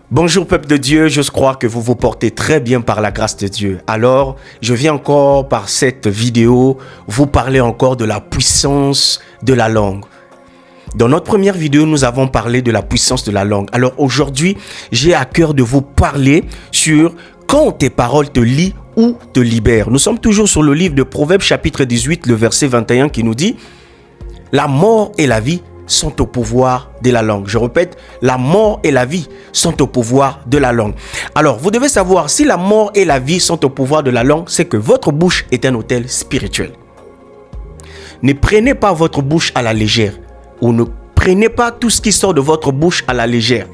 Bonjour peuple de Dieu, je crois que vous vous portez très bien par la grâce de Dieu. Alors, je viens encore par cette vidéo vous parler encore de la puissance de la langue. Dans notre première vidéo, nous avons parlé de la puissance de la langue. Alors aujourd'hui, j'ai à cœur de vous parler sur quand tes paroles te lient ou te libèrent. Nous sommes toujours sur le livre de Proverbes chapitre 18, le verset 21 qui nous dit « La mort et la vie sont au pouvoir de la langue. » Je répète, la mort et la vie sont au pouvoir de la langue. Alors, vous devez savoir, si la mort et la vie sont au pouvoir de la langue, c'est que votre bouche est un hôtel spirituel. Ne prenez pas votre bouche à la légère, ou ne prenez pas tout ce qui sort de votre bouche à la légère.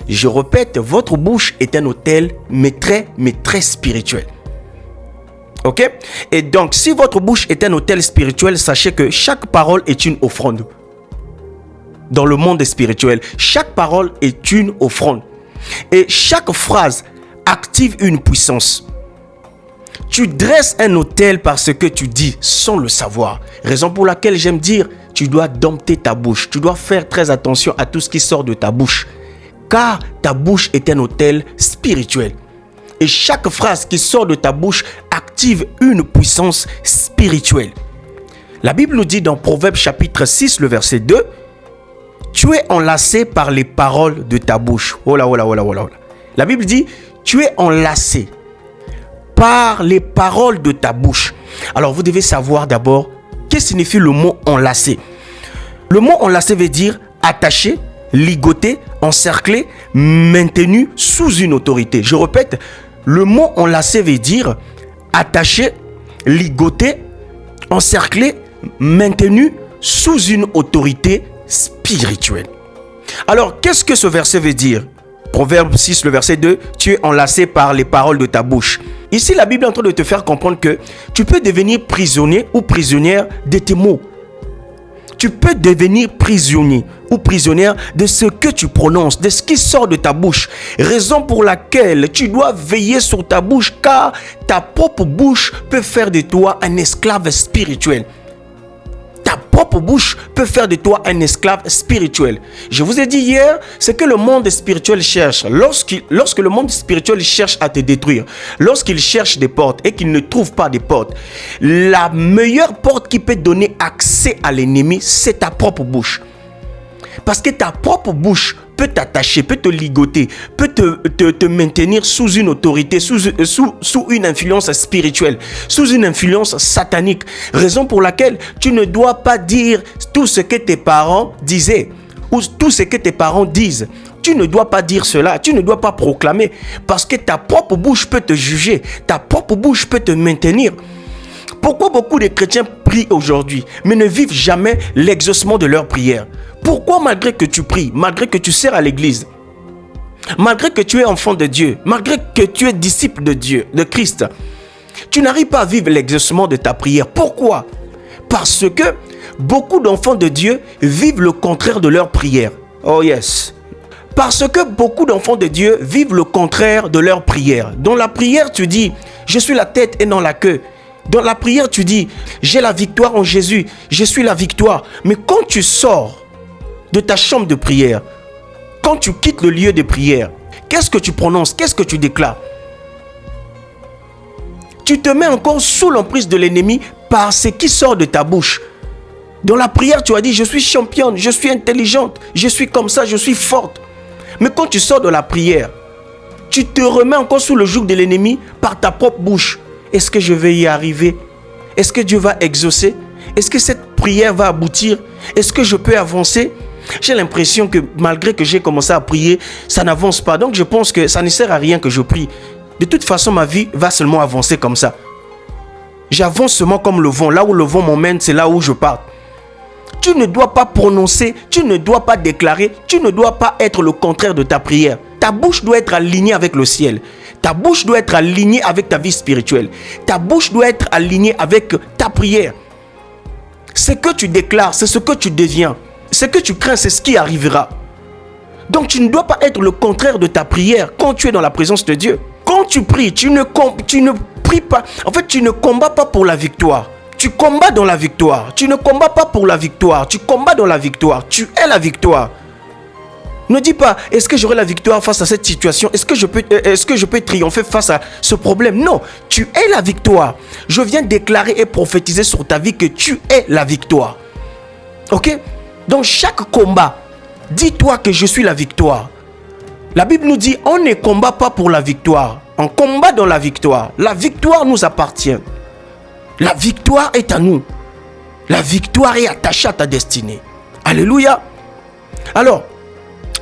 Je répète, votre bouche est un hôtel, mais très spirituel. Ok? Et donc, si votre bouche est un hôtel spirituel, sachez que chaque parole est une offrande. Dans le monde spirituel, chaque parole est une offrande. Et chaque phrase active une puissance. Tu dresses un autel parce que tu dis sans le savoir. Raison pour laquelle j'aime dire, tu dois dompter ta bouche. Tu dois faire très attention à tout ce qui sort de ta bouche. Car ta bouche est un autel spirituel. Et chaque phrase qui sort de ta bouche active une puissance spirituelle. La Bible nous dit dans Proverbes chapitre 6, le verset 2, tu es enlacé par les paroles de ta bouche. Oh là. La Bible dit, tu es enlacé par les paroles de ta bouche. Alors vous devez savoir d'abord, qu'est-ce que signifie le mot enlacé? Le mot enlacé veut dire attaché, ligoté, encerclé, maintenu sous une autorité. Je répète, le mot enlacé veut dire attaché, ligoté, encerclé, maintenu sous une autorité spirituelle. Alors, qu'est-ce que ce verset veut dire? Proverbe 6, le verset 2, tu es enlacé par les paroles de ta bouche. Ici, la Bible est en train de te faire comprendre que tu peux devenir prisonnier ou prisonnière de tes mots. Tu peux devenir prisonnier ou prisonnière de ce que tu prononces, de ce qui sort de ta bouche. Raison pour laquelle tu dois veiller sur ta bouche, car ta propre bouche peut faire de toi un esclave spirituel. Ta propre bouche peut faire de toi un esclave spirituel. Je vous ai dit hier, ce que le monde spirituel cherche, lorsque le monde spirituel cherche à te détruire, lorsqu'il cherche des portes et qu'il ne trouve pas des portes, la meilleure porte qui peut donner accès à l'ennemi, c'est ta propre bouche. Parce que ta propre bouche peut t'attacher, peut te ligoter, peut te maintenir sous une autorité, sous une influence spirituelle, sous une influence satanique. Raison pour laquelle tu ne dois pas dire tout ce que tes parents disaient ou tout ce que tes parents disent. Tu ne dois pas dire cela, tu ne dois pas proclamer parce que ta propre bouche peut te juger, ta propre bouche peut te maintenir. Pourquoi beaucoup de chrétiens prient aujourd'hui, mais ne vivent jamais l'exaucement de leurs prières? Pourquoi malgré que tu pries, malgré que tu sers à l'église, malgré que tu es enfant de Dieu, malgré que tu es disciple de Dieu, de Christ, tu n'arrives pas à vivre l'exaucement de ta prière? Pourquoi? Parce que beaucoup d'enfants de Dieu vivent le contraire de leur prière. Oh yes. Parce que beaucoup d'enfants de Dieu vivent le contraire de leur prière. Dans la prière, tu dis, je suis la tête et non la queue. Dans la prière, tu dis, j'ai la victoire en Jésus, je suis la victoire. Mais quand tu sors de ta chambre de prière, quand tu quittes le lieu de prière, qu'est-ce que tu prononces? Qu'est-ce que tu déclares? Tu te mets encore sous l'emprise de l'ennemi par ce qui sort de ta bouche. Dans la prière, tu as dit, je suis championne, je suis intelligente, je suis comme ça, je suis forte. Mais quand tu sors de la prière, tu te remets encore sous le joug de l'ennemi par ta propre bouche. Est-ce que je vais y arriver? Est-ce que Dieu va exaucer? Est-ce que cette prière va aboutir? Est-ce que je peux avancer? J'ai l'impression que malgré que j'ai commencé à prier, ça n'avance pas. Donc je pense que ça ne sert à rien que je prie. De toute façon, ma vie va seulement avancer comme ça. J'avance seulement comme le vent. Là où le vent m'emmène, c'est là où je pars. Tu ne dois pas prononcer, tu ne dois pas déclarer, tu ne dois pas être le contraire de ta prière. Ta bouche doit être alignée avec le ciel. Ta bouche doit être alignée avec ta vie spirituelle. Ta bouche doit être alignée avec ta prière. Ce que tu déclares, c'est ce que tu deviens. Ce que tu crains, c'est ce qui arrivera. Donc tu ne dois pas être le contraire de ta prière quand tu es dans la présence de Dieu. Quand tu pries, tu ne pries pas. En fait, tu ne combats pas pour la victoire. Tu combats dans la victoire. Tu ne combats pas pour la victoire. Tu combats dans la victoire. Tu es la victoire. Ne dis pas, est-ce que j'aurai la victoire face à cette situation? Est-ce que je peux triompher face à ce problème? Non, tu es la victoire. Je viens déclarer et prophétiser sur ta vie que tu es la victoire. Ok? Dans chaque combat, dis-toi que je suis la victoire. La Bible nous dit, on ne combat pas pour la victoire. On combat dans la victoire. La victoire nous appartient. La victoire est à nous. La victoire est attachée à ta destinée. Alléluia. Alors,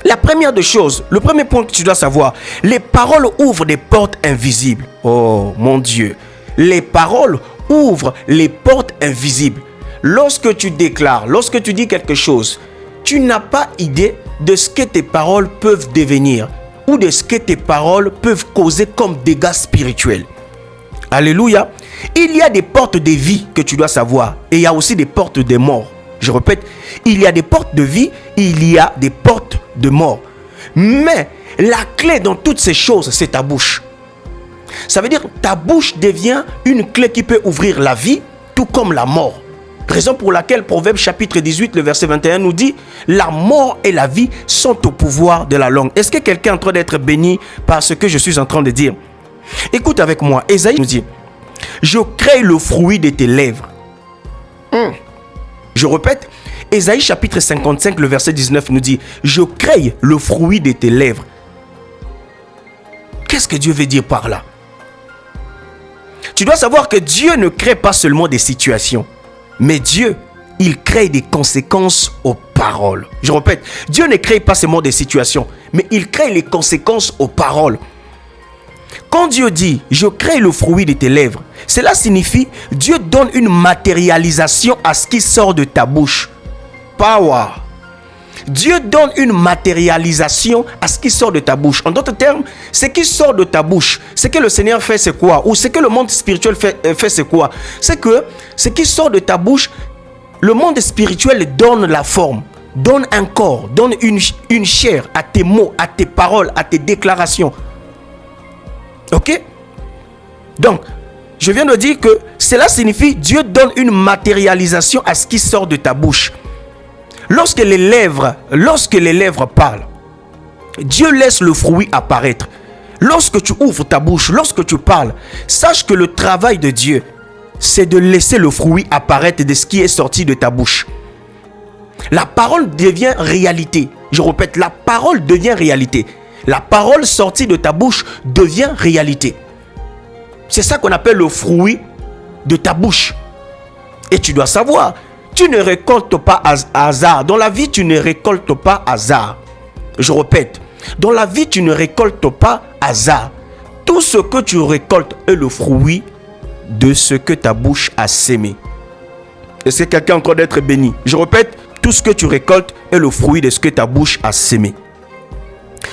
la première des choses, le premier point que tu dois savoir, les paroles ouvrent des portes invisibles. Oh mon Dieu. Les paroles ouvrent les portes invisibles. Lorsque tu déclares, lorsque tu dis quelque chose, tu n'as pas idée de ce que tes paroles peuvent devenir ou de ce que tes paroles peuvent causer comme dégâts spirituels. Alléluia. Il y a des portes de vie que tu dois savoir et il y a aussi des portes de mort. Je répète, il y a des portes de vie, il y a des portes de mort. Mais la clé dans toutes ces choses, c'est ta bouche. Ça veut dire que ta bouche devient une clé qui peut ouvrir la vie, tout comme la mort. Raison pour laquelle Proverbe chapitre 18, le verset 21 nous dit « La mort et la vie sont au pouvoir de la langue ». Est-ce que quelqu'un est en train d'être béni par ce que je suis en train de dire? Écoute avec moi, Ésaïe nous dit « Je crée le fruit de tes lèvres ». Je répète, Ésaïe chapitre 55, le verset 19 nous dit « Je crée le fruit de tes lèvres ». Qu'est-ce que Dieu veut dire par là? Tu dois savoir que Dieu ne crée pas seulement des situations, mais Dieu, il crée des conséquences aux paroles. Je répète, Dieu ne crée pas seulement des situations, mais il crée les conséquences aux paroles. Quand Dieu dit « Je crée le fruit de tes lèvres », cela signifie Dieu donne une matérialisation à ce qui sort de ta bouche. Power. Dieu donne une matérialisation à ce qui sort de ta bouche. En d'autres termes, ce qui sort de ta bouche, ce que le Seigneur fait, c'est quoi? Ou ce que le monde spirituel fait c'est quoi? C'est que ce qui sort de ta bouche, le monde spirituel donne la forme, donne un corps, donne une chair à tes mots, à tes paroles, à tes déclarations. Ok? Donc, je viens de dire que cela signifie Dieu donne une matérialisation à ce qui sort de ta bouche. Lorsque les lèvres parlent, Dieu laisse le fruit apparaître. Lorsque tu ouvres ta bouche, lorsque tu parles, sache que le travail de Dieu, c'est de laisser le fruit apparaître de ce qui est sorti de ta bouche. La parole devient réalité. Je répète, la parole devient réalité. La parole sortie de ta bouche devient réalité. C'est ça qu'on appelle le fruit de ta bouche. Et tu dois savoir, tu ne récoltes pas hasard. Dans la vie, tu ne récoltes pas hasard. Je répète, dans la vie, tu ne récoltes pas hasard. Tout ce que tu récoltes est le fruit de ce que ta bouche a sémé. Est-ce que quelqu'un a encore d'être béni? Je répète, tout ce que tu récoltes est le fruit de ce que ta bouche a sémé.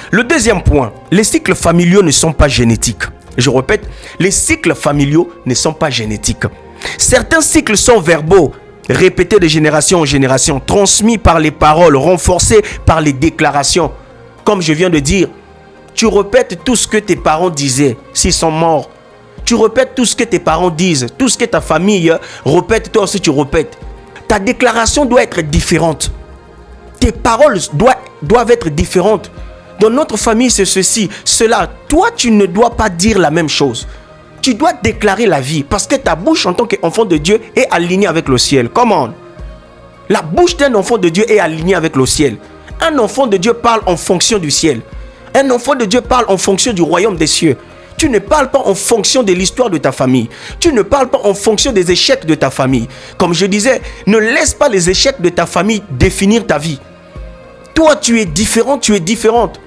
Le deuxième point, les cycles familiaux ne sont pas génétiques. Je répète, les cycles familiaux ne sont pas génétiques. Certains cycles sont verbaux, répétés de génération en génération, transmis par les paroles, renforcés par les déclarations. Comme je viens de dire, tu répètes tout ce que tes parents disaient s'ils sont morts. Tu répètes tout ce que tes parents disent, tout ce que ta famille répète, toi aussi tu répètes. Ta déclaration doit être différente. Tes paroles doivent être différentes. Dans notre famille, c'est ceci, cela. Toi, tu ne dois pas dire la même chose. Tu dois déclarer la vie parce que ta bouche en tant qu'enfant de Dieu est alignée avec le ciel. Comment? La bouche d'un enfant de Dieu est alignée avec le ciel. Un enfant de Dieu parle en fonction du ciel. Un enfant de Dieu parle en fonction du royaume des cieux. Tu ne parles pas en fonction de l'histoire de ta famille. Tu ne parles pas en fonction des échecs de ta famille. Comme je disais, ne laisse pas les échecs de ta famille définir ta vie. Toi, tu es différent, tu es différente.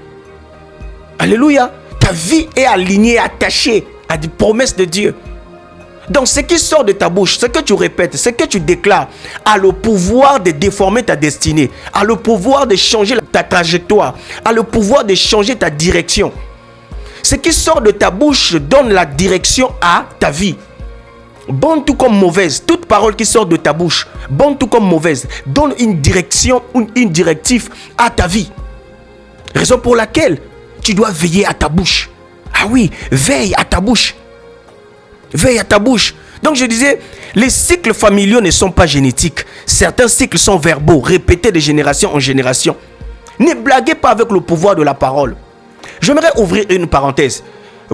Alléluia. Ta vie est alignée, attachée à des promesses de Dieu. Donc, ce qui sort de ta bouche, ce que tu répètes, ce que tu déclares, a le pouvoir de déformer ta destinée, a le pouvoir de changer ta trajectoire, a le pouvoir de changer ta direction. Ce qui sort de ta bouche donne la direction à ta vie. Bonne tout comme mauvaise, toute parole qui sort de ta bouche, bonne tout comme mauvaise, donne une direction, une directive à ta vie. Raison pour laquelle tu dois veiller à ta bouche. Ah oui, veille à ta bouche. Veille à ta bouche. Donc je disais, les cycles familiaux ne sont pas génétiques. Certains cycles sont verbaux, répétés de génération en génération. Ne blaguez pas avec le pouvoir de la parole. J'aimerais ouvrir une parenthèse.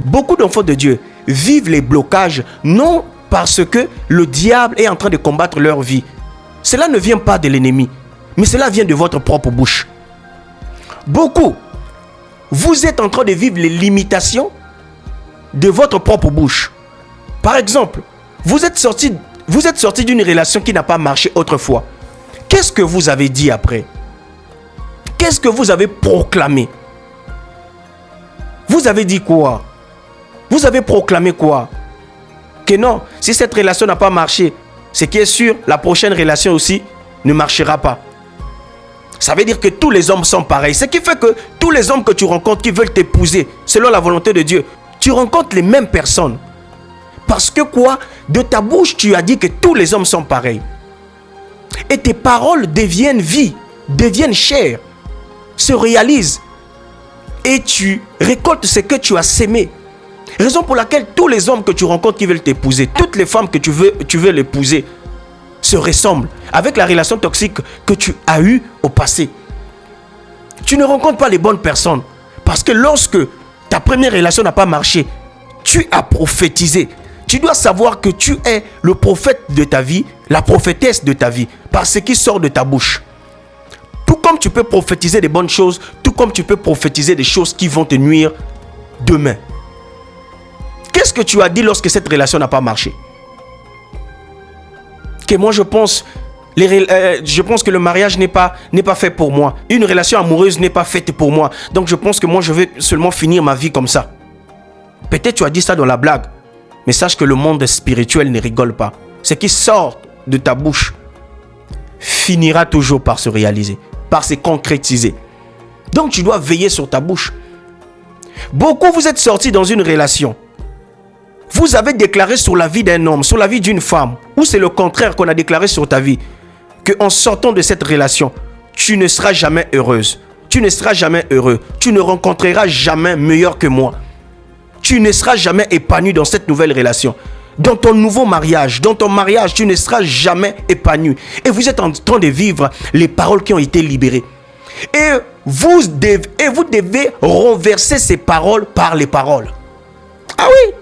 Beaucoup d'enfants de Dieu vivent les blocages non parce que le diable est en train de combattre leur vie. Cela ne vient pas de l'ennemi, mais cela vient de votre propre bouche. Beaucoup, vous êtes en train de vivre les limitations de votre propre bouche. Par exemple, vous êtes sorti d'une relation qui n'a pas marché autrefois. Qu'est-ce que vous avez dit après? Qu'est-ce que vous avez proclamé? Vous avez dit quoi? Vous avez proclamé quoi? Que non, si cette relation n'a pas marché, ce qui est sûr, la prochaine relation aussi ne marchera pas. Ça veut dire que tous les hommes sont pareils. Ce qui fait que tous les hommes que tu rencontres qui veulent t'épouser, selon la volonté de Dieu, tu rencontres les mêmes personnes. Parce que quoi? De ta bouche, tu as dit que tous les hommes sont pareils. Et tes paroles deviennent vie, deviennent chair, se réalisent. Et tu récoltes ce que tu as sémé. Raison pour laquelle tous les hommes que tu rencontres qui veulent t'épouser, toutes les femmes que tu veux l'épouser, se ressemblent avec la relation toxique que tu as eue au passé. Tu ne rencontres pas les bonnes personnes parce que lorsque ta première relation n'a pas marché, tu as prophétisé. Tu dois savoir que tu es le prophète de ta vie, la prophétesse de ta vie, par ce qui sort de ta bouche. Tout comme tu peux prophétiser des bonnes choses, tout comme tu peux prophétiser des choses qui vont te nuire demain. Qu'est-ce que tu as dit lorsque cette relation n'a pas marché? Que moi je pense que le mariage n'est pas fait pour moi. Une relation amoureuse n'est pas faite pour moi. Donc je pense que moi je vais seulement finir ma vie comme ça. Peut-être tu as dit ça dans la blague. Mais sache que le monde spirituel ne rigole pas. Ce qui sort de ta bouche finira toujours par se réaliser, par se concrétiser. Donc tu dois veiller sur ta bouche. Beaucoup vous êtes sortis dans une relation. Vous avez déclaré sur la vie d'un homme, sur la vie d'une femme, ou c'est le contraire qu'on a déclaré sur ta vie, qu'en sortant de cette relation, tu ne seras jamais heureuse, tu ne seras jamais heureux, tu ne rencontreras jamais meilleur que moi. Tu ne seras jamais épanoui dans cette nouvelle relation. Dans ton nouveau mariage, dans ton mariage, tu ne seras jamais épanoui. Et vous êtes en train de vivre les paroles qui ont été libérées. Et vous devez renverser ces paroles par les paroles. Ah oui!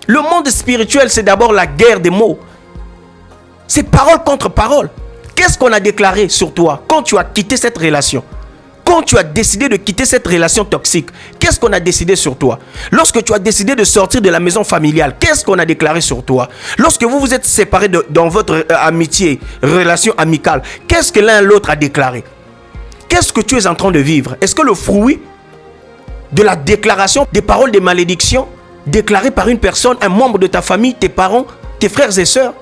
Le monde spirituel, c'est d'abord la guerre des mots. C'est parole contre parole. Qu'est-ce qu'on a déclaré sur toi quand tu as quitté cette relation? Quand tu as décidé de quitter cette relation toxique, qu'est-ce qu'on a décidé sur toi? Lorsque tu as décidé de sortir de la maison familiale, qu'est-ce qu'on a déclaré sur toi? Lorsque vous vous êtes séparés dans votre amitié, relation amicale, qu'est-ce que l'un et l'autre a déclaré? Qu'est-ce que tu es en train de vivre? Est-ce que le fruit de la déclaration des paroles de malédiction déclarées par une personne, un membre de ta famille, tes parents, tes frères et sœurs,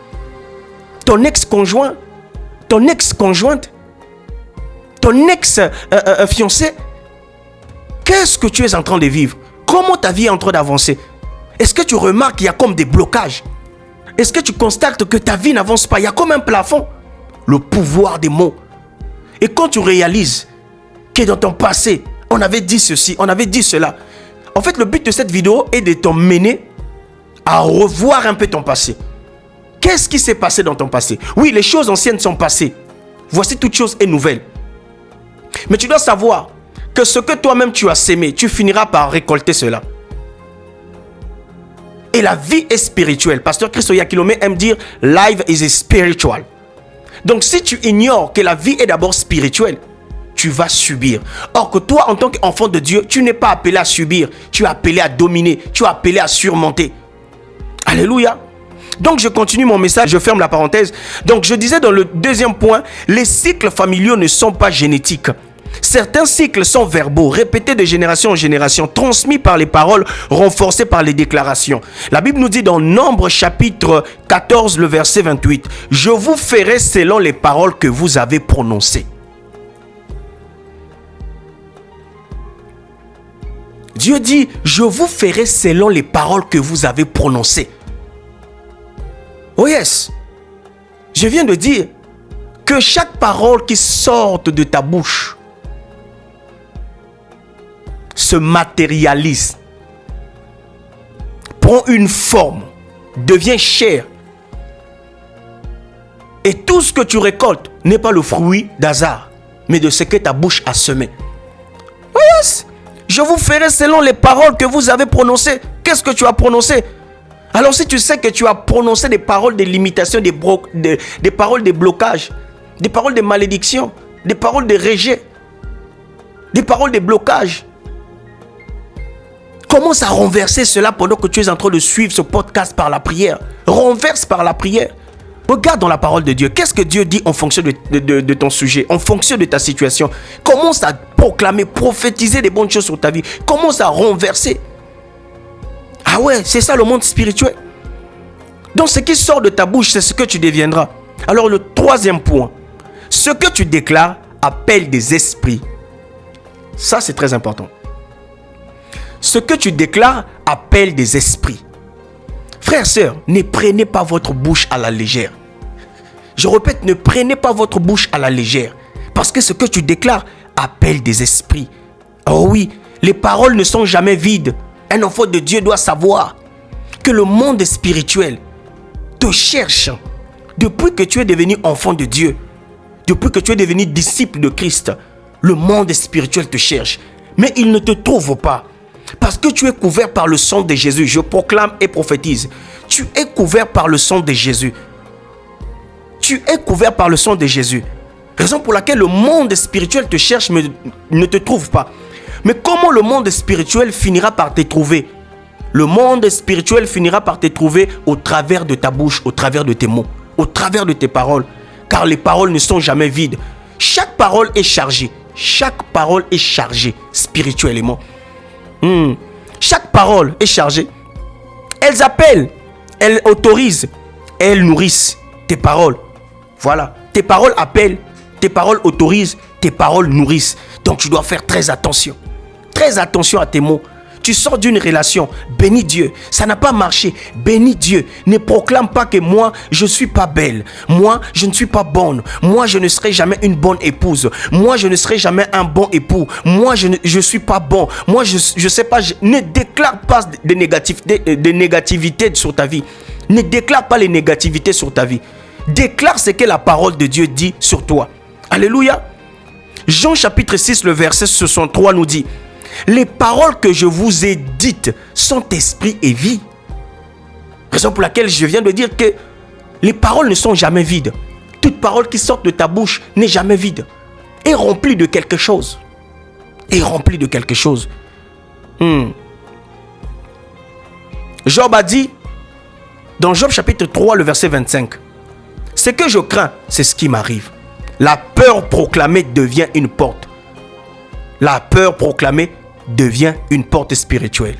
ton ex-conjoint, ton ex-conjointe, ton ex-fiancé, qu'est-ce que tu es en train de vivre? Comment ta vie est en train d'avancer? Est-ce que tu remarques qu'il y a comme des blocages? Est-ce que tu constates que ta vie n'avance pas? Il y a comme un plafond. Le pouvoir des mots. Et quand tu réalises que dans ton passé, on avait dit ceci, on avait dit cela. En fait, le but de cette vidéo est de t'emmener à revoir un peu ton passé. Qu'est-ce qui s'est passé dans ton passé? Oui, les choses anciennes sont passées. Voici toute chose est nouvelle. Mais tu dois savoir que ce que toi-même tu as sémé, tu finiras par récolter cela. Et la vie est spirituelle. Pasteur Christo Yakilome aime dire « Life is spiritual ». Donc si tu ignores que la vie est d'abord spirituelle, tu vas subir. Or que toi, en tant qu'enfant de Dieu, tu n'es pas appelé à subir. Tu es appelé à dominer. Tu es appelé à surmonter. Alléluia. Donc je continue mon message, je ferme la parenthèse. Donc je disais dans le deuxième point, les cycles familiaux ne sont pas génétiques. Certains cycles sont verbaux, répétés de génération en génération, transmis par les paroles, renforcés par les déclarations. La Bible nous dit dans Nombre chapitre 14, le verset 28, « Je vous ferai selon les paroles que vous avez prononcées. » Dieu dit, « Je vous ferai selon les paroles que vous avez prononcées. » Oh yes, je viens de dire que chaque parole qui sort de ta bouche se matérialise, prend une forme, devient chair. Et tout ce que tu récoltes n'est pas le fruit d'hasard. mais de ce que ta bouche a semé. Oh yes! Je vous ferai selon les paroles que vous avez prononcées. Qu'est-ce que tu as prononcé? Alors si tu sais que tu as prononcé des paroles de limitation, des paroles de blocage, des paroles de malédiction, des paroles de rejet, des paroles de blocage, commence à renverser cela pendant que tu es en train de suivre ce podcast par la prière. Renverse par la prière. Regarde dans la parole de Dieu. Qu'est-ce que Dieu dit en fonction de ton sujet, en fonction de ta situation? Commence à proclamer, prophétiser des bonnes choses sur ta vie. Commence à renverser. Ah ouais, c'est ça le monde spirituel. Donc ce qui sort de ta bouche, c'est ce que tu deviendras. Alors le troisième point, ce que tu déclares appelle des esprits. Ça c'est très important. Ce que tu déclares appelle des esprits. Frères, sœurs, ne prenez pas votre bouche à la légère. Je répète, ne prenez pas votre bouche à la légère. Parce que ce que tu déclares appelle des esprits. Oh oui, les paroles ne sont jamais vides. Un enfant de Dieu doit savoir que le monde spirituel te cherche. Depuis que tu es devenu enfant de Dieu, depuis que tu es devenu disciple de Christ, le monde spirituel te cherche. Mais il ne te trouve pas. Parce que tu es couvert par le sang de Jésus. Je proclame et prophétise. Tu es couvert par le sang de Jésus. Tu es couvert par le sang de Jésus. Raison pour laquelle le monde spirituel te cherche mais ne te trouve pas. Mais comment le monde spirituel finira par te trouver? Le monde spirituel finira par te trouver au travers de ta bouche, au travers de tes mots, au travers de tes paroles. Car les paroles ne sont jamais vides. Chaque parole est chargée. Chaque parole est chargée spirituellement. Chaque parole est chargée. Elles appellent, elles autorisent, elles nourrissent tes paroles. Voilà, tes paroles appellent, tes paroles autorisent, tes paroles nourrissent. Donc tu dois faire très attention. Très attention à tes mots. Tu sors d'une relation, bénis Dieu. Ça n'a pas marché, bénis Dieu. Ne proclame pas que moi, je ne suis pas belle. Moi, je ne suis pas bonne. Moi, je ne serai jamais une bonne épouse. Moi, je ne serai jamais un bon époux. Moi, je ne suis pas bon. Moi, je sais pas. Ne déclare pas de négativité sur ta vie. Ne déclare pas les négativités sur ta vie. Déclare ce que la parole de Dieu dit sur toi. Alléluia. Jean chapitre 6, le verset 63 nous dit: les paroles que je vous ai dites sont esprit et vie. Raison pour laquelle je viens de dire que les paroles ne sont jamais vides. Toute parole qui sort de ta bouche n'est jamais vide. Est remplie de quelque chose. Est remplie de quelque chose. Job a dit, dans Job chapitre 3, le verset 25, ce que je crains, c'est ce qui m'arrive. La peur proclamée devient une porte. La peur proclamée devient une porte spirituelle.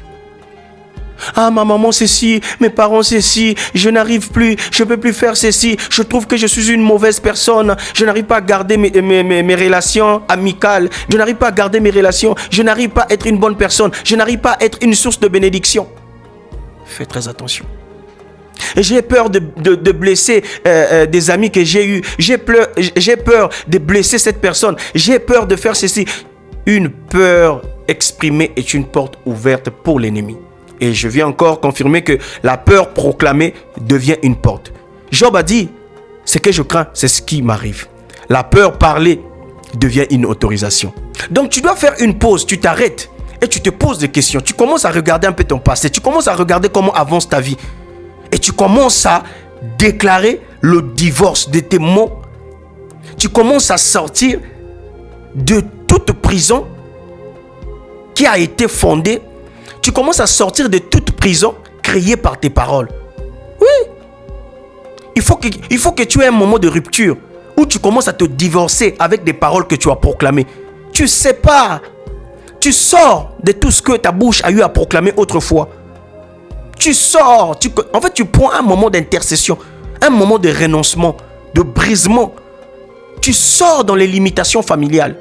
Ah, ma maman ceci, mes parents ceci, je n'arrive plus, je ne peux plus faire ceci, je trouve que je suis une mauvaise personne, je n'arrive pas à garder mes relations amicales, je n'arrive pas à garder mes relations, je n'arrive pas à être une bonne personne, je n'arrive pas à être une source de bénédiction. Fais très attention. J'ai peur de blesser des amis que j'ai eus, j'ai peur de blesser cette personne, j'ai peur de faire ceci. Une peur exprimée est une porte ouverte pour l'ennemi. Et je viens encore confirmer que la peur proclamée devient une porte. Job a dit, ce que je crains, c'est ce qui m'arrive. La peur parlée devient une autorisation. Donc tu dois faire une pause, tu t'arrêtes et tu te poses des questions. Tu commences à regarder un peu ton passé, tu commences à regarder comment avance ta vie. Et tu commences à déclarer le divorce de tes mots. Tu commences à sortir de toute prison qui a été fondée. Tu commences à sortir de toute prison créée par tes paroles. Oui. Il faut que tu aies un moment de rupture où tu commences à te divorcer avec des paroles que tu as proclamées. Tu sais pas. Tu sors de tout ce que ta bouche a eu à proclamer autrefois. Tu sors. En fait, tu prends un moment d'intercession, un moment de renoncement, de brisement. Tu sors dans les limitations familiales.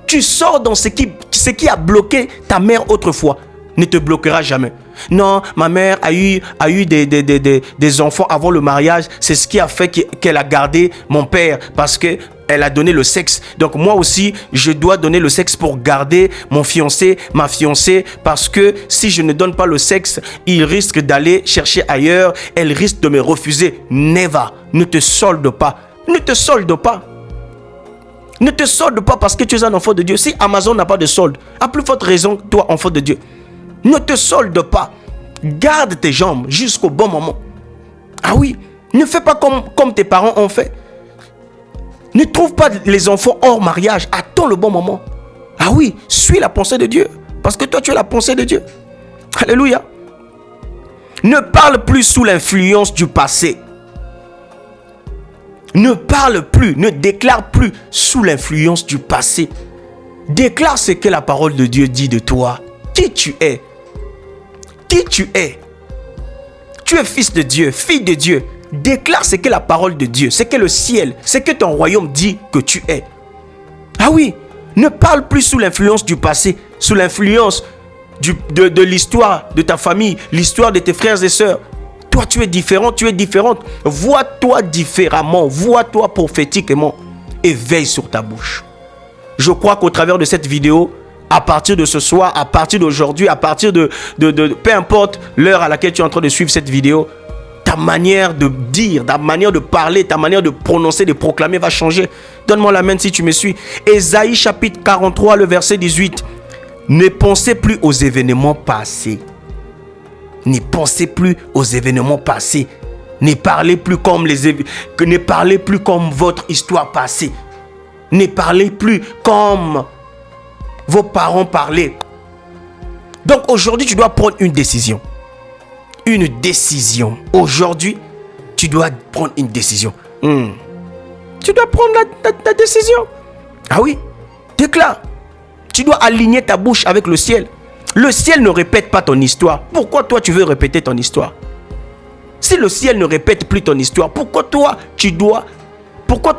Tu sors dans ce qui a bloqué ta mère autrefois. Ne te bloquera jamais. Non, ma mère a eu des enfants avant le mariage. C'est ce qui a fait qu'elle a gardé mon père parce qu'elle a donné le sexe. Donc moi aussi, je dois donner le sexe pour garder mon fiancé, ma fiancée. Parce que si je ne donne pas le sexe, il risque d'aller chercher ailleurs. Elle risque de me refuser. Never. Ne te solde pas. Ne te solde pas. Ne te solde pas parce que tu es un enfant de Dieu. Si Amazon n'a pas de solde, à plus forte raison, toi, enfant de Dieu. Ne te solde pas. Garde tes jambes jusqu'au bon moment. Ah oui, ne fais pas comme tes parents ont fait. Ne trouve pas les enfants hors mariage. Attends le bon moment. Ah oui, suis la pensée de Dieu. Parce que toi, tu es la pensée de Dieu. Alléluia. Ne parle plus sous l'influence du passé. Ne parle plus, ne déclare plus sous l'influence du passé. Déclare ce que la parole de Dieu dit de toi. Qui tu es. Qui tu es. Tu es fils de Dieu, fille de Dieu. Déclare ce que la parole de Dieu, ce que le ciel, ce que ton royaume dit que tu es. Ah oui, ne parle plus sous l'influence du passé, sous l'influence de l'histoire de ta famille, l'histoire de tes frères et sœurs. Toi, tu es différent, tu es différente. Vois-toi différemment, vois-toi prophétiquement et veille sur ta bouche. Je crois qu'au travers de cette vidéo, à partir de ce soir, à partir d'aujourd'hui, à partir de peu importe l'heure à laquelle tu es en train de suivre cette vidéo, ta manière de dire, ta manière de parler, ta manière de prononcer, de proclamer va changer. Donne-moi la main si tu me suis. Ésaïe chapitre 43, le verset 18. Ne pensez plus aux événements passés. Ne pensez plus aux événements passés. Ne parlez plus comme ne parlez plus comme votre histoire passée. Ne parlez plus comme vos parents parlaient. Donc aujourd'hui, tu dois prendre une décision. Une décision. Aujourd'hui, tu dois prendre une décision. Tu dois prendre la décision. Ah oui, déclare. Tu dois aligner ta bouche avec le ciel. Le ciel ne répète pas ton histoire. Pourquoi toi tu veux répéter ton histoire? Si le ciel ne répète plus ton histoire, pourquoi toi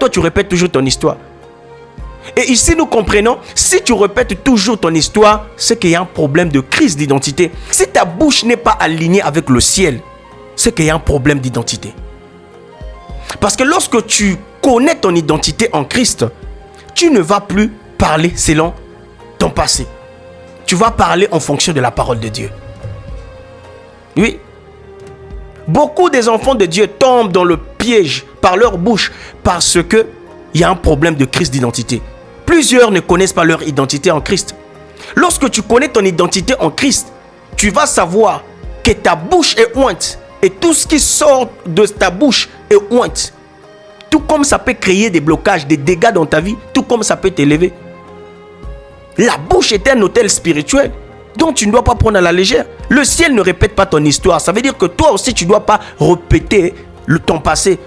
tu répètes toujours ton histoire? Et ici nous comprenons, si tu répètes toujours ton histoire, c'est qu'il y a un problème de crise d'identité. Si ta bouche n'est pas alignée avec le ciel, c'est qu'il y a un problème d'identité. Parce que lorsque tu connais ton identité en Christ, tu ne vas plus parler selon ton passé. Tu vas parler en fonction de la parole de Dieu. Oui. Beaucoup des enfants de Dieu tombent dans le piège par leur bouche parce que il y a un problème de crise d'identité. Plusieurs ne connaissent pas leur identité en Christ. Lorsque tu connais ton identité en Christ, tu vas savoir que ta bouche est ointe et tout ce qui sort de ta bouche est ointe. Tout comme ça peut créer des blocages, des dégâts dans ta vie, tout comme ça peut t'élever. La bouche est un hôtel spirituel dont tu ne dois pas prendre à la légère. Le ciel ne répète pas ton histoire. Ça veut dire que toi aussi, tu ne dois pas répéter ton passé.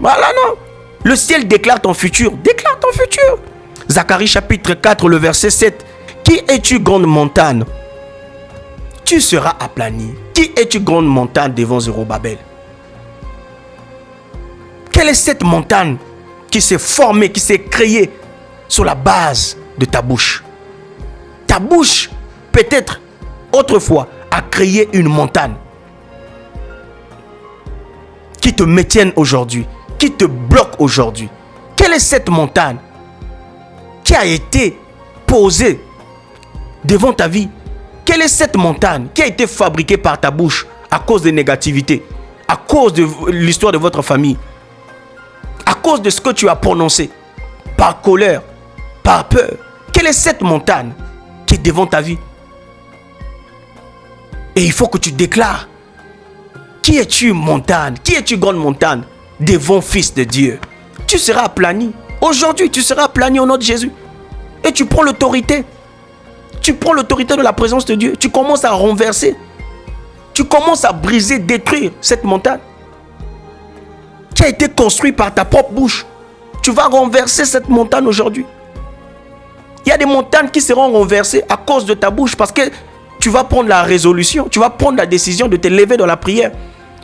Voilà, non. Le ciel déclare ton futur. Déclare ton futur. Zacharie chapitre 4, le verset 7. Qui es-tu, grande montagne? Tu seras aplani. Qui es-tu, grande montagne devant Zorobabel? Quelle est cette montagne qui s'est formée, qui s'est créée sur la base de ta bouche? Ta bouche, peut-être, autrefois, a créé une montagne qui te maintienne aujourd'hui, qui te bloque aujourd'hui. Quelle est cette montagne qui a été posée devant ta vie? Quelle est cette montagne qui a été fabriquée par ta bouche à cause de négativité, à cause de l'histoire de votre famille, à cause de ce que tu as prononcé, par colère, par peur? Quelle est cette montagne qui est devant ta vie? Et il faut que tu déclares. Qui es-tu, montagne? Qui es-tu, grande montagne? Devant Fils de Dieu. Tu seras aplani. Aujourd'hui, tu seras aplani au nom de Jésus. Et tu prends l'autorité. Tu prends l'autorité de la présence de Dieu. Tu commences à renverser. Tu commences à briser, détruire cette montagne qui a été construite par ta propre bouche. Tu vas renverser cette montagne aujourd'hui. Il y a des montagnes qui seront renversées à cause de ta bouche parce que tu vas prendre la résolution, tu vas prendre la décision de te lever dans la prière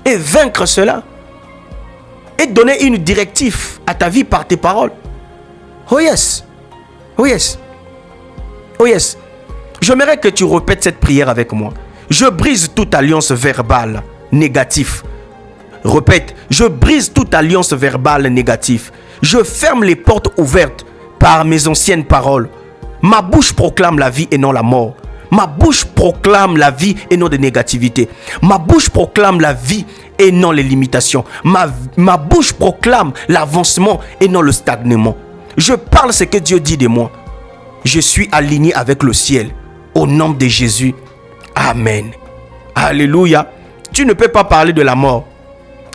et vaincre cela. Et donner une directive à ta vie par tes paroles. Oh yes. Oh yes. Oh yes. J'aimerais que tu répètes cette prière avec moi. Je brise toute alliance verbale négative. Répète. Je brise toute alliance verbale négative. Je ferme les portes ouvertes par mes anciennes paroles. Ma bouche proclame la vie et non la mort. Ma bouche proclame la vie et non de négativité. Ma bouche proclame la vie et non les limitations. Ma bouche proclame l'avancement et non le stagnement. Je parle ce que Dieu dit de moi. Je suis aligné avec le ciel. Au nom de Jésus. Amen. Alléluia. Tu ne peux pas parler de la mort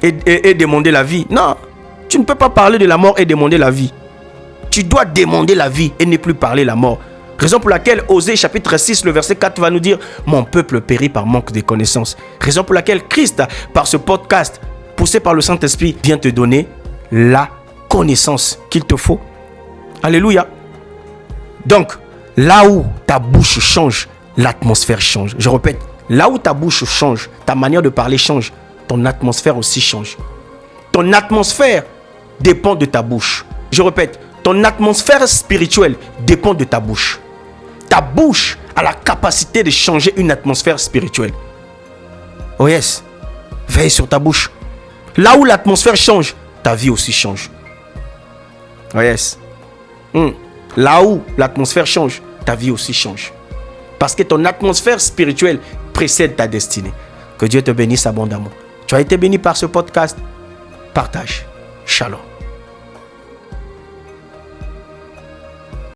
et demander la vie. Non. Tu ne peux pas parler de la mort et demander la vie. Tu dois demander la vie et ne plus parler la mort. Raison pour laquelle Osée chapitre 6, le verset 4 va nous dire « Mon peuple périt par manque de connaissances ». Raison pour laquelle Christ, par ce podcast, poussé par le Saint-Esprit, vient te donner la connaissance qu'il te faut. Alléluia. Donc, là où ta bouche change, l'atmosphère change. Je répète, là où ta bouche change, ta manière de parler change, ton atmosphère aussi change. Ton atmosphère dépend de ta bouche. Je répète, ton atmosphère spirituelle dépend de ta bouche. Ta bouche a la capacité de changer une atmosphère spirituelle. Oh yes, veille sur ta bouche. Là où l'atmosphère change, ta vie aussi change. Oh yes. Là où l'atmosphère change, ta vie aussi change. Parce que ton atmosphère spirituelle précède ta destinée. Que Dieu te bénisse abondamment. Tu as été béni par ce podcast. Partage. Shalom.